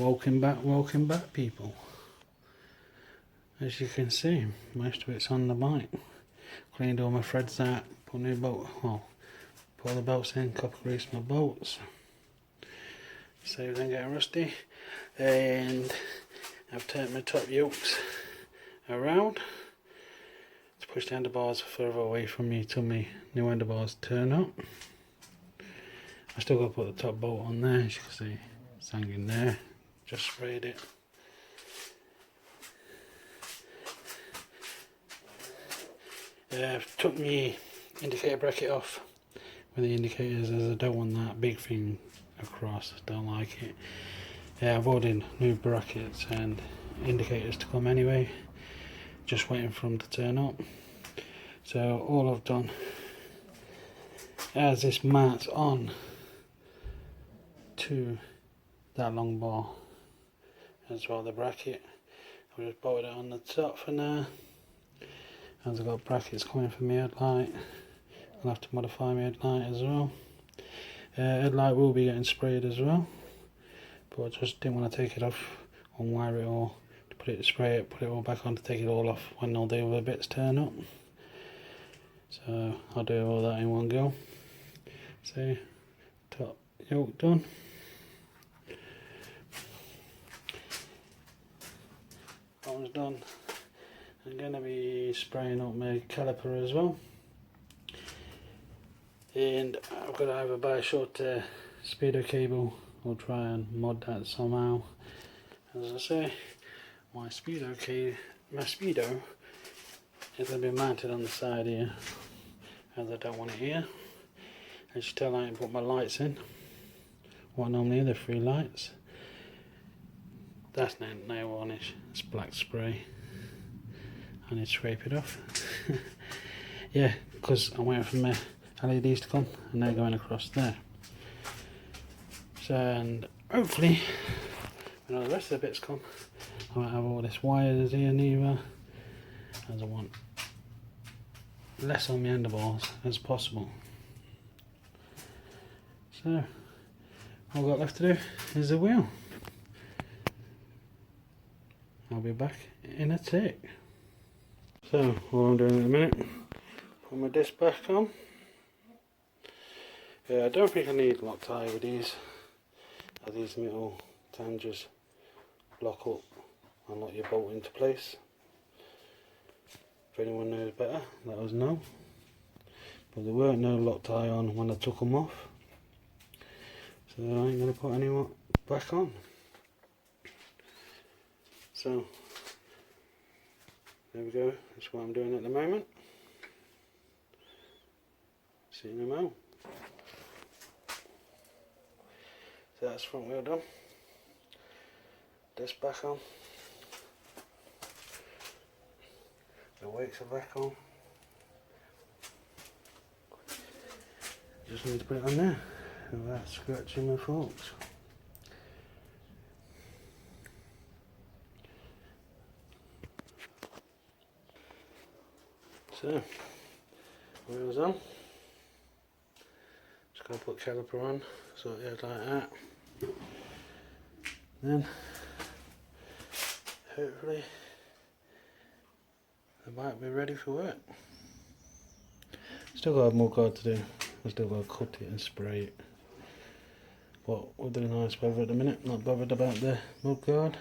welcome back people. As you can see, most of it's on the bike. Cleaned all my threads out, put new bolt, well, put all the bolts in, copper greased my bolts, so they don't get rusty, and I've turned my top yokes around to push the handlebars further away from me till my new handlebars turn up. I still got to put the top bolt on there, as you can see, it's hanging there, just sprayed it. I've took my indicator bracket off with the indicators, as I don't want that big thing across, don't like it. I've ordered new brackets and indicators to come anyway, just waiting for them to turn up. So all I've done, as this mounts on to that long bar as well, the bracket, I've just bolted it on the top for now. As I've got brackets coming for my headlight, I'll have to modify my headlight as well. Headlight will be getting sprayed as well, but I just didn't want to take it off and wire it all, to put it, spray it, put it all back on, to take it all off when all the other bits turn up. So I'll do all that in one go. So top yoke done. That one's done. I'm going to be spraying up my caliper as well, and I've got to either buy a short speedo cable or try and mod that somehow. As I say, my speedo is going to be mounted on the side here, as I don't want it here. As you tell, I didn't put my lights in. What normally are the 3 lights. That's nail varnish, it's black spray. I need to scrape it off. Yeah, because I'm waiting for my LEDs to come and they're going across there. So, and hopefully when all the rest of the bits come, I won't have all this wires here neither, as I want less on my handlebars as possible. So all I've got left to do is the wheel. I'll be back in a tick. So what I'm doing in a minute, put my disc back on. Yeah, I don't think I need Loctite with these, as these metal tangers block up and lock your bolt into place. If anyone knows better, let us know. But there weren't no Loctite on when I took them off, so I ain't going to put any more back on. So there we go, that's what I'm doing at the moment. See you in a moment. So that's front wheel done. Disc back on. The weights are back on. Just need to put it on there without scratching my forks. So, wheels on. Just going to put caliper on, so it goes like that. Then, hopefully, the bike will be ready for work. Still got more guard to do. I still got to cut it and spray it. But we're doing nice weather at the minute, not bothered about the mud guard.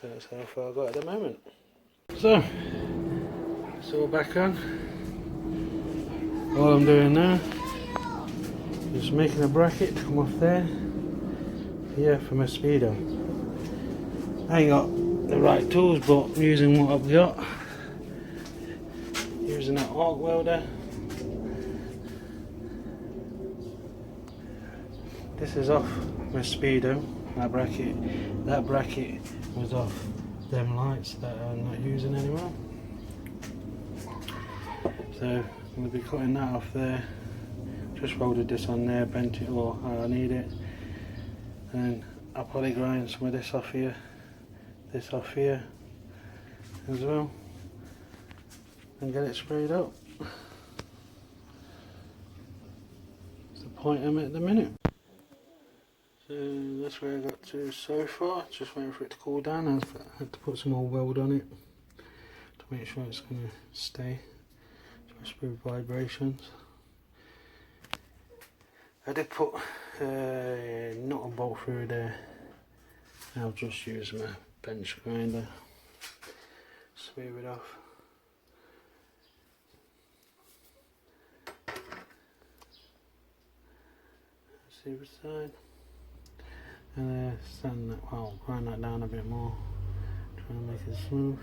So that's how far I got at the moment. So, it's all back on. All I'm doing now is making a bracket to come off there here for my speedo. I ain't got the right tools, but I'm using what I've got. Using that arc welder. This is off my speedo, that bracket. That bracket was off them lights that I'm not using anymore. So I'm going to be cutting that off there. Just welded this on there, bent it all how I need it. And I'll probably grind some of this off here as well, and get it sprayed up. the point I'm at the minute. So that's where I got to so far, just waiting for it to cool down. I had to put some more weld on it to make sure it's going to stay, especially with vibrations. I did put not a bolt through there. I'll just use my bench grinder, smooth it off. See the side, and sand that, well, grind that down a bit more, try and make it smooth.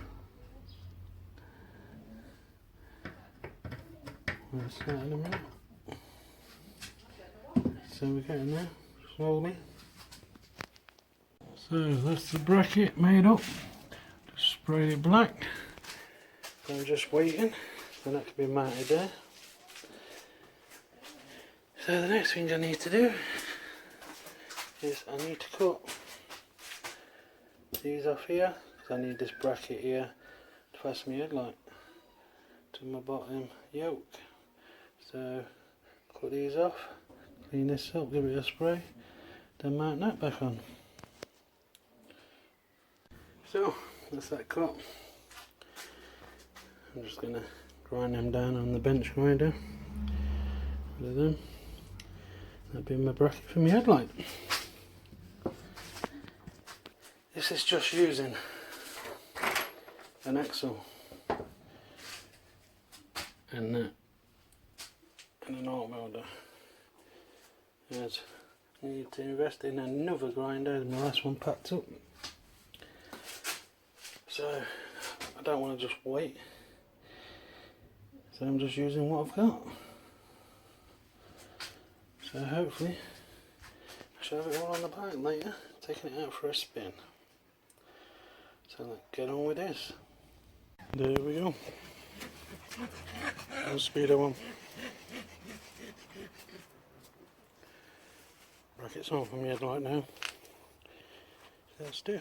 That's that in a minute. So we're getting there slowly. So that's the bracket made up. Just sprayed it black. So I'm just waiting for that to be mounted there. So the next thing I need to do is I need to cut these off here, because I need this bracket here to fasten my headlight to my bottom yoke. So cut these off, clean this up, give it a spray, then mount that back on. So that's that cut. I'm just going to grind them down on the bench grinder. Look at them. That'll be my bracket for my headlight. This is just using an axle and that and an arc welder. Yes, I need to invest in another grinder as my last one packed up. So I don't want to just wait. So I'm just using what I've got. So hopefully I shall have it all on the bike later, taking it out for a spin. So let's get on with this. There we go. No speedo one. Brackets on for my headlight now. So let's do.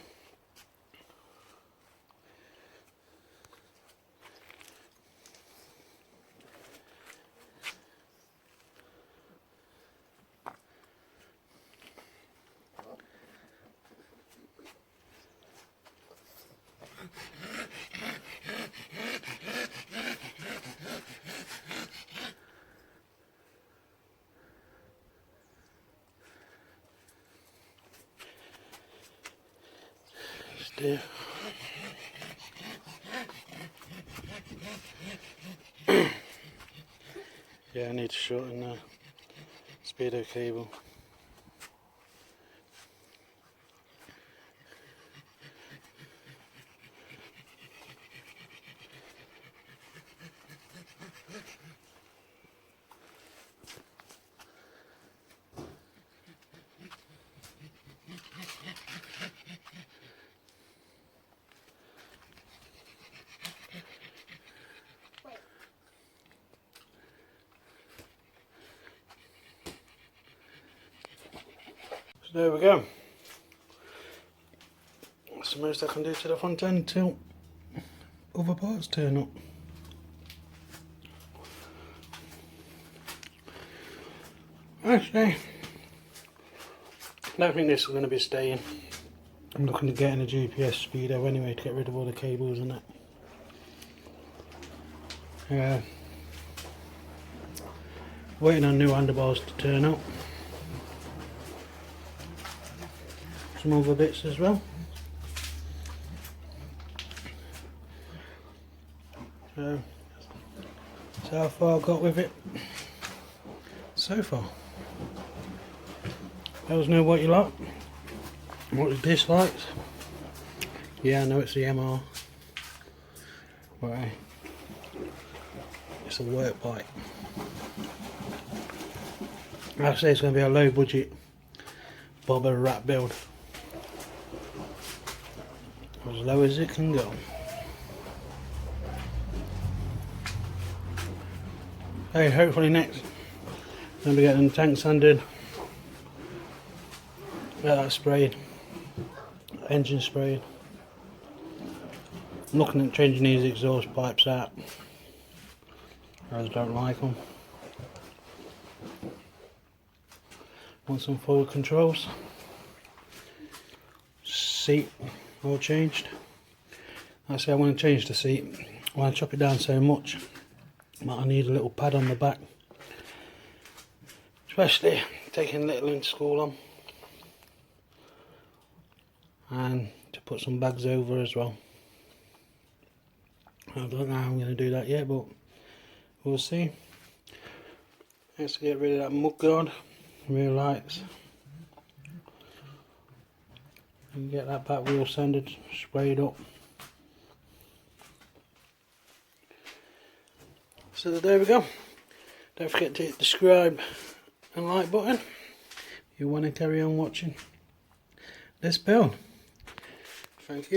There. Yeah, I need to shorten the speedo cable. So there we go. That's the most I can do to the front end until other parts turn up. Actually, I don't think this is going to be staying. I'm looking at getting a GPS speedo anyway to get rid of all the cables and that. Waiting on new handlebars to turn up. Some other bits as well. So how far I've got with it so far. Let us know what you like, what you dislike. Yeah, I know it's a Yamaha, but it's a work bike. Like I say, it's going to be a low budget bobber wrap build, as low as it can go. Hey, hopefully next I'm going to be getting the tank sanded, get that sprayed, engine sprayed. I'm looking at changing these exhaust pipes out, I just don't like them. Want some forward controls. Seat all changed. Actually, I want to change the seat. I want to chop it down so much that I need a little pad on the back, especially taking little into school on, and to put some bags over as well. I don't know how I'm going to do that yet, but we'll see. Let's get rid of that mudguard, rear lights, and get that back wheel sanded, sprayed up. So there we go. Don't forget to hit the subscribe and like button if you want to carry on watching this build. Thank you.